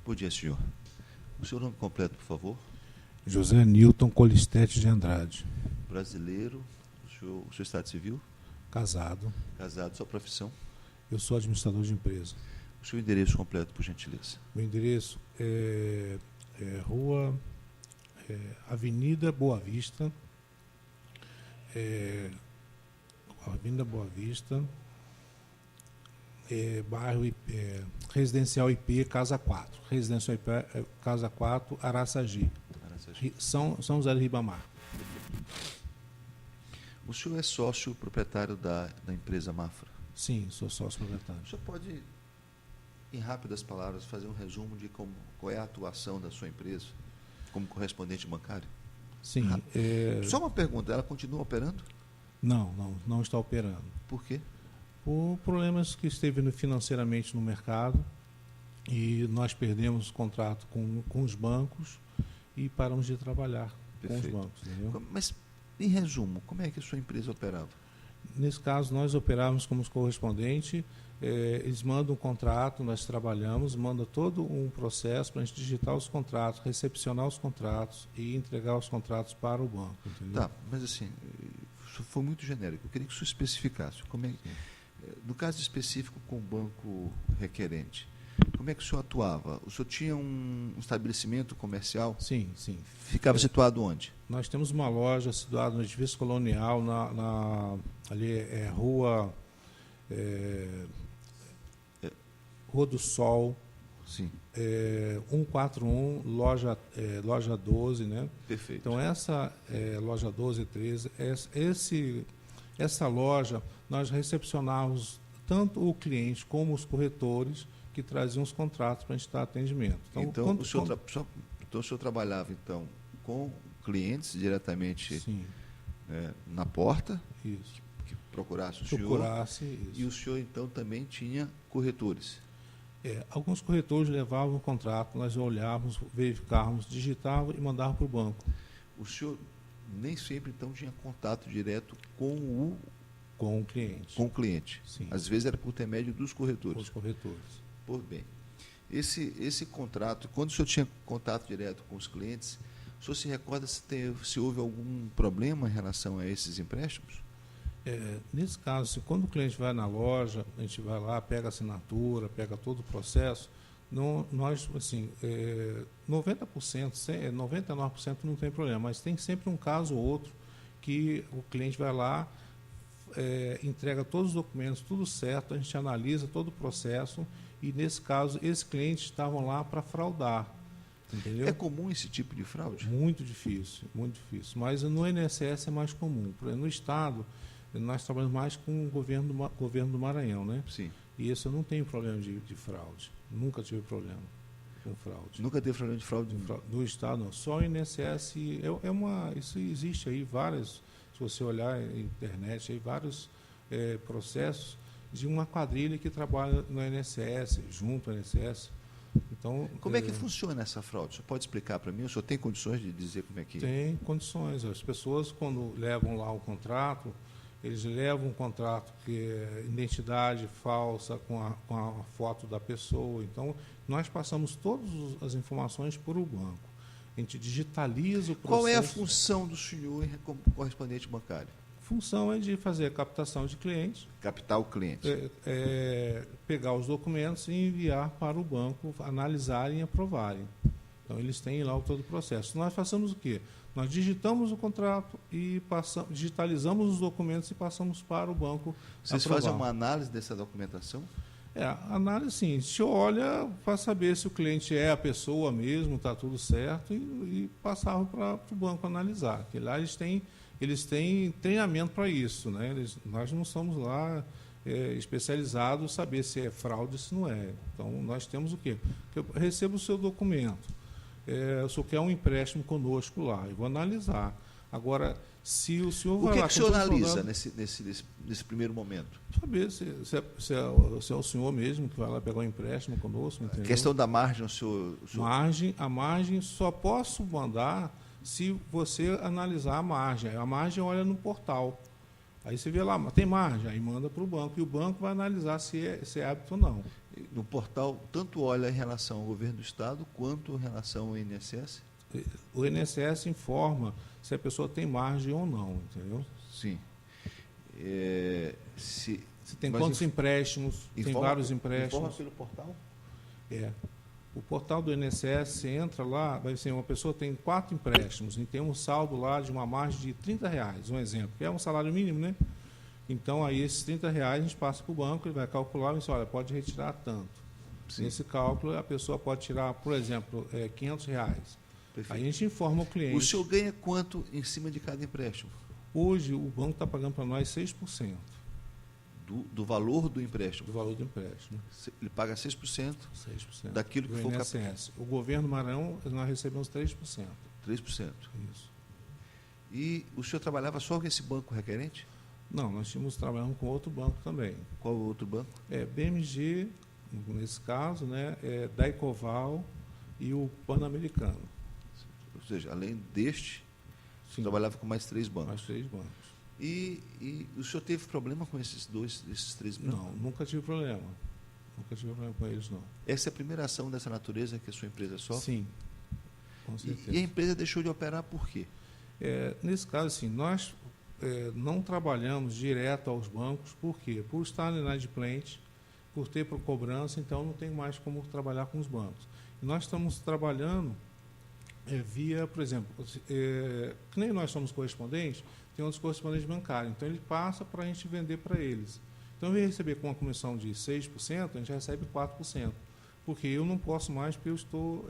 Bom dia, senhor. O seu nome completo, por favor? José Newton Colistete de Andrade. Brasileiro. O seu estado civil? Casado. Casado. Sua profissão? Eu sou administrador de empresa. O seu endereço completo, por gentileza? Meu endereço Avenida Boa Vista. Avenida Boa Vista. Bairro Residencial IP, Casa 4. Residencial IP, Casa 4, Araçagi. São José de Ribamar. O senhor é sócio proprietário da empresa Mafra? Sim, sou sócio proprietário. O senhor pode, em rápidas palavras, fazer um resumo de qual é a atuação da sua empresa como correspondente bancário? Sim. Só uma pergunta, ela continua operando? Não está operando. Por quê? Por problemas que esteve financeiramente no mercado, e nós perdemos o contrato com os bancos e paramos de trabalhar. Perfeito. Com os bancos. Entendeu? Mas, em resumo, como é que a sua empresa operava? Nesse caso, nós operávamos como correspondente, eles mandam um contrato, nós trabalhamos, manda todo um processo para a gente digitar os contratos, recepcionar os contratos e entregar os contratos para o banco. Entendeu? Tá, mas assim, isso foi muito genérico. Eu queria que o senhor especificasse. No caso específico com o banco requerente, como é que o senhor atuava? O senhor tinha um estabelecimento comercial? Sim. Ficava situado onde? Nós temos uma loja situada no edifício colonial, ali Rua do Sol, sim. 141, loja 12, né? Perfeito. Então, essa loja 12 e 13, essa loja, nós recepcionávamos tanto o cliente como os corretores que traziam os contratos para a gente dar atendimento. Então, o senhor trabalhava com clientes diretamente na porta, isso, que procurasse o senhor, e o senhor então também tinha corretores? Alguns corretores levavam o contrato, nós olhávamos, verificávamos, digitávamos e mandávamos para o banco. O senhor nem sempre então tinha contato direto com o cliente. Com o cliente. Sim. Às vezes era por intermédio dos corretores. Os corretores. Por bem. Esse contrato, quando o senhor tinha contato direto com os clientes, o senhor se recorda se houve algum problema em relação a esses empréstimos? Nesse caso, quando o cliente vai na loja, a gente vai lá, pega a assinatura, pega todo o processo, nós, assim, 90%, 99% não tem problema, mas tem sempre um caso ou outro que o cliente vai lá, entrega todos os documentos, tudo certo, a gente analisa todo o processo e, nesse caso, esses clientes estavam lá para fraudar. Entendeu? É comum esse tipo de fraude? Muito difícil, mas no INSS é mais comum. No Estado, nós trabalhamos mais com o governo do Maranhão, né? Sim. E isso eu não tenho problema de fraude, nunca tive problema com fraude. Nunca teve problema de fraude? Do Estado, não. Só o INSS, isso existe aí várias, se você olhar na internet, aí vários processos de uma quadrilha que trabalha no INSS, junto ao INSS. Então, como é que funciona essa fraude? O senhor pode explicar para mim? O senhor tem condições de dizer como é que... Tem condições. As pessoas, quando levam lá o contrato, eles levam um contrato que é identidade falsa, com a foto da pessoa. Então, nós passamos todas as informações para o banco. A gente digitaliza o processo. Qual é a função do senhor como correspondente bancário? A função é de fazer a captação de clientes. Captar o cliente. Pegar os documentos e enviar para o banco, analisarem e aprovarem. Então, eles têm lá todo o processo. Nós fazemos o quê? Nós digitamos o contrato e digitalizamos os documentos e passamos para o banco. Vocês fazem uma análise dessa documentação? Análise, sim. A gente olha para saber se o cliente é a pessoa mesmo, está tudo certo, e passava para o banco analisar. Porque lá eles têm treinamento para isso, né? Nós não somos lá especializados saber se é fraude ou se não é. Então, nós temos o quê? Eu recebo o seu documento. O senhor quer um empréstimo conosco lá, eu vou analisar. Agora, se o senhor vai lá... O que o senhor analisa nesse primeiro momento? Saber se é o senhor mesmo que vai lá pegar um empréstimo conosco. Entendeu? A questão da margem, A margem só posso mandar se você analisar a margem. A margem olha no portal. Aí você vê lá, tem margem, aí manda para o banco, e o banco vai analisar se é hábito ou não. No portal, tanto olha em relação ao governo do Estado, quanto em relação ao INSS? O INSS informa se a pessoa tem margem ou não, entendeu? Sim. Se tem quantos empréstimos, tem vários empréstimos. Informa pelo portal? O portal do INSS, você entra lá, vai ser uma pessoa tem 4 empréstimos e tem um saldo lá de uma margem de R$30, um exemplo, que é um salário mínimo, né? Então, aí esses R$30 a gente passa para o banco, ele vai calcular e diz, olha, pode retirar tanto. Sim. Nesse cálculo, a pessoa pode tirar, por exemplo, R$500. Perfeito. Aí a gente informa o cliente. O senhor ganha quanto em cima de cada empréstimo? Hoje, o banco está pagando para nós 6%. Do valor do empréstimo? Do valor do empréstimo. Ele paga 6%, 6% daquilo que do for INSS. O governo Maranhão, nós recebemos 3%. 3%. Isso. E o senhor trabalhava só com esse banco requerente? Não, nós tínhamos trabalhando com outro banco também. Qual o outro banco? BMG, nesse caso, né, Daicoval e o Pan-Americano. Ou seja, além deste, o senhor trabalhava com mais 3 bancos. Mais 3 bancos. E o senhor teve problema com esses 3 bancos? Não, nunca tive problema. Nunca tive problema com eles, não. Essa é a primeira ação dessa natureza que a sua empresa sofre? Sim, com certeza. E a empresa deixou de operar por quê? Nesse caso, assim, nós não trabalhamos direto aos bancos, por quê? Por estar inadimplente, por ter cobrança, então não tem mais como trabalhar com os bancos. E nós estamos trabalhando via, por exemplo, que nem nós somos correspondentes, tem outros correspondentes bancários, então ele passa para a gente vender para eles. Então, ao invés de receber com uma comissão de 6%, a gente recebe 4%, porque eu não posso mais, porque eu estou,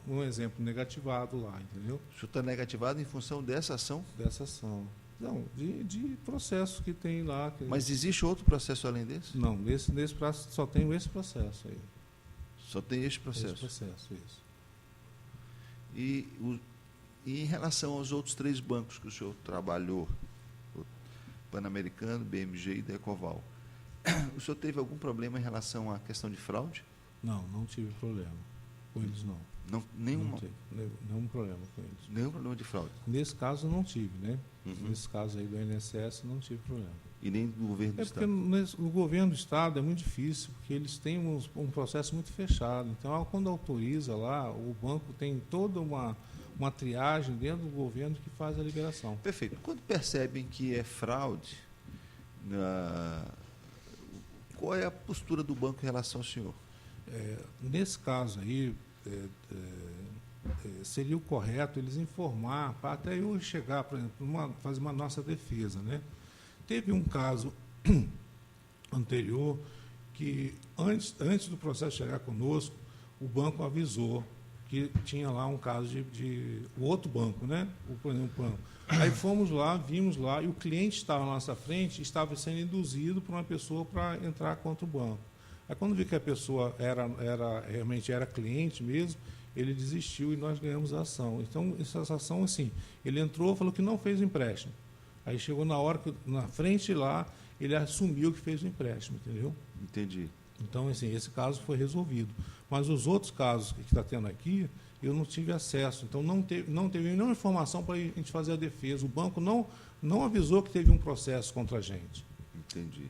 um exemplo, negativado lá, entendeu? O senhor está negativado em função dessa ação? Dessa ação. Não, de processo que tem lá. Mas existe outro processo além desse? Não, nesse processo, só tem esse processo aí. Só tem este processo? Esse processo, isso. E em relação aos outros 3 bancos que o senhor trabalhou, o Pan-Americano, BMG e Daicoval, o senhor teve algum problema em relação à questão de fraude? Não tive problema com eles, não. Nenhum problema com eles. Nenhum problema de fraude? Nesse caso, não tive, né? Uhum. Nesse caso aí do INSS, não tive problema. E nem do governo do Estado? Porque o governo do Estado é muito difícil, porque eles têm um processo muito fechado. Então, quando autoriza lá, o banco tem toda uma triagem dentro do governo que faz a liberação. Perfeito. Quando percebem que é fraude, qual é a postura do banco em relação ao senhor? Nesse caso aí, seria o correto eles informar, para até eu chegar, por exemplo, fazer uma nossa defesa, né? Teve um caso anterior que, antes do processo chegar conosco, o banco avisou que tinha lá um caso o outro banco, né? Por exemplo, o banco. Aí fomos lá, vimos lá, e o cliente estava na nossa frente, estava sendo induzido por uma pessoa para entrar contra o banco. Aí quando vi que a pessoa realmente era cliente mesmo, ele desistiu e nós ganhamos a ação. Então, essa ação, assim, ele entrou, falou que não fez o empréstimo. Aí chegou na hora que, na frente lá, ele assumiu que fez o empréstimo, entendeu? Entendi. Então, assim, esse caso foi resolvido. Mas os outros casos que está tendo aqui, eu não tive acesso. Então, não teve nenhuma informação para a gente fazer a defesa. O banco não avisou que teve um processo contra a gente. Entendi.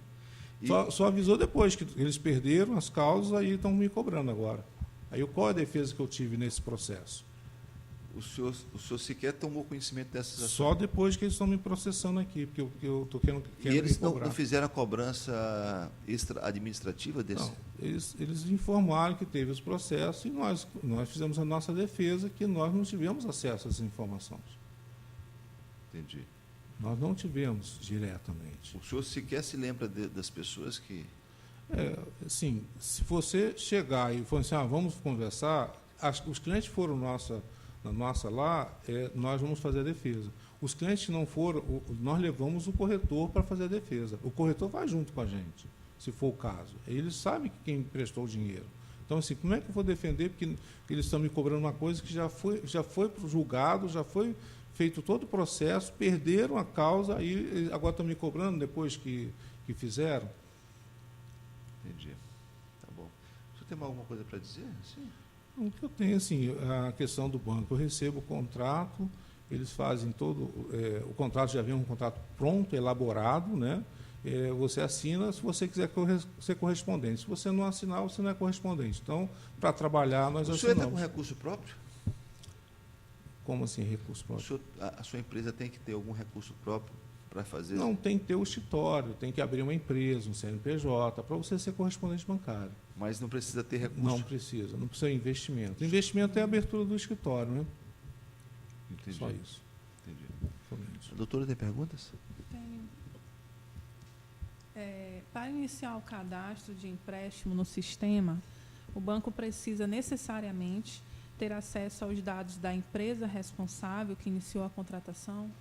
Só avisou depois que eles perderam as causas, aí estão me cobrando agora. Aí qual é a defesa que eu tive nesse processo? O senhor sequer tomou conhecimento dessas ações? Só depois que eles estão me processando aqui, porque eu estou querendo e eles não fizeram a cobrança extra-administrativa desse? Não, eles informaram que teve os processos e nós fizemos a nossa defesa, que nós não tivemos acesso a essas informações. Entendi. Nós não tivemos diretamente. O senhor sequer se lembra das pessoas que... Assim, se você chegar e falar assim, vamos conversar, os clientes foram na nossa lá, nós vamos fazer a defesa. Os clientes que não foram, nós levamos o corretor para fazer a defesa. O corretor vai junto com a gente, se for o caso. Eles sabem quem emprestou o dinheiro. Então, assim, como é que eu vou defender? Porque eles estão me cobrando uma coisa que já foi julgado, já foi feito todo o processo, perderam a causa e agora estão me cobrando depois que fizeram. Entendi. Tá bom. O senhor tem alguma coisa para dizer? Sim. O que eu tenho, assim, a questão do banco, eu recebo o contrato eles fazem todo o contrato, já vem um contrato pronto, elaborado, né? Você assina se você quiser ser correspondente. Se você não assinar, você não é correspondente. Então, para trabalhar, nós assinamos. O senhor entra com recurso próprio? Como assim, recurso próprio? A sua empresa tem que ter algum recurso próprio para fazer? Não, tem que ter o escritório, tem que abrir uma empresa, um CNPJ, para você ser correspondente bancário. Mas não precisa ter recurso? Não precisa de investimento. O investimento é a abertura do escritório, né? Entendi. Só isso. Entendi. Somente. A doutora tem perguntas? Tenho. Para iniciar o cadastro de empréstimo no sistema, o banco precisa necessariamente ter acesso aos dados da empresa responsável que iniciou a contratação?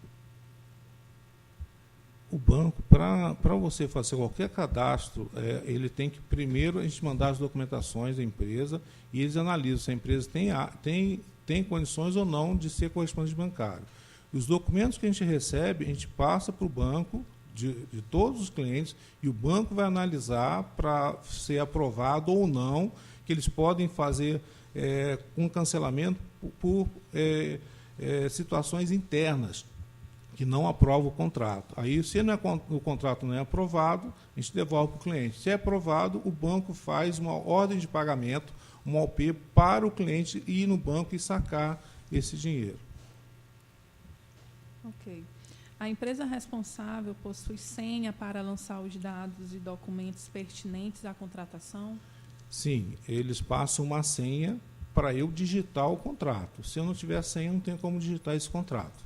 O banco, para você fazer qualquer cadastro, ele tem que primeiro a gente mandar as documentações da empresa e eles analisam se a empresa tem condições ou não de ser correspondente bancário. Os documentos que a gente recebe, a gente passa para o banco de todos os clientes e o banco vai analisar para ser aprovado ou não, que eles podem fazer um cancelamento por situações internas, que não aprova o contrato. Aí, se o contrato não é aprovado, a gente devolve para o cliente. Se é aprovado, o banco faz uma ordem de pagamento, uma OP, para o cliente ir no banco e sacar esse dinheiro. Ok. A empresa responsável possui senha para lançar os dados e documentos pertinentes à contratação? Sim, eles passam uma senha para eu digitar o contrato. Se eu não tiver senha, não tem como digitar esse contrato.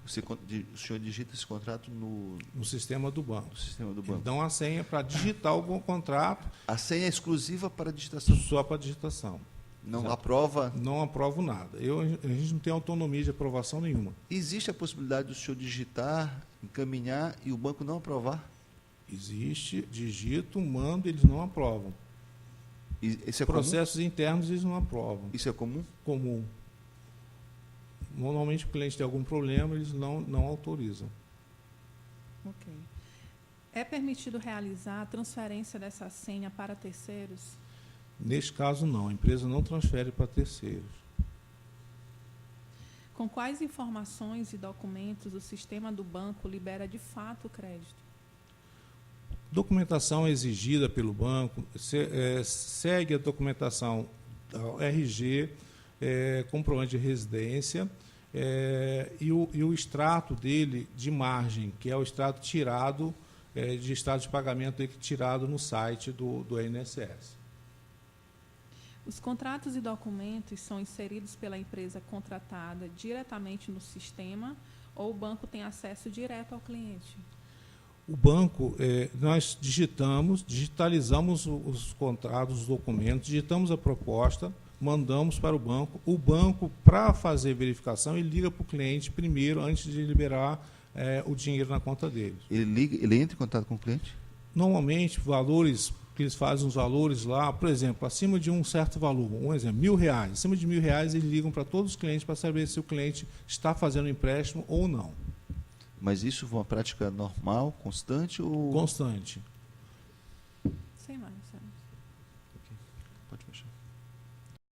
O senhor digita esse contrato no sistema do banco. No sistema do banco. Eles dão a senha para digitar o contrato. A senha é exclusiva para a digitação? Só para a digitação. Não aprova? Não aprovo nada. A gente não tem autonomia de aprovação nenhuma. Existe a possibilidade do senhor digitar, encaminhar e o banco não aprovar? Existe, digito, mando, eles não aprovam. Isso é processos internos eles não aprovam. Isso é comum? Comum. Normalmente o cliente tem algum problema, eles não autorizam. Ok. É permitido realizar a transferência dessa senha para terceiros? Neste caso, não. A empresa não transfere para terceiros. Com quais informações e documentos o sistema do banco libera de fato o crédito? Documentação exigida pelo banco, segue a documentação RG, comprovante de residência, e o extrato dele de margem, que é o extrato tirado, de extrato de pagamento tirado no site do INSS. Os contratos e documentos são inseridos pela empresa contratada diretamente no sistema ou o banco tem acesso direto ao cliente? O banco, nós digitalizamos os contratos, os documentos, digitamos a proposta, mandamos para o banco. O banco, para fazer verificação, ele liga para o cliente primeiro, antes de liberar o dinheiro na conta deles. Ele entra em contato com o cliente? Normalmente, valores, que eles fazem os valores lá, por exemplo, acima de um certo valor, um exemplo, R$1.000. Acima de R$1.000, eles ligam para todos os clientes para saber se o cliente está fazendo empréstimo ou não. Mas isso foi uma prática normal, constante? Ou... Constante.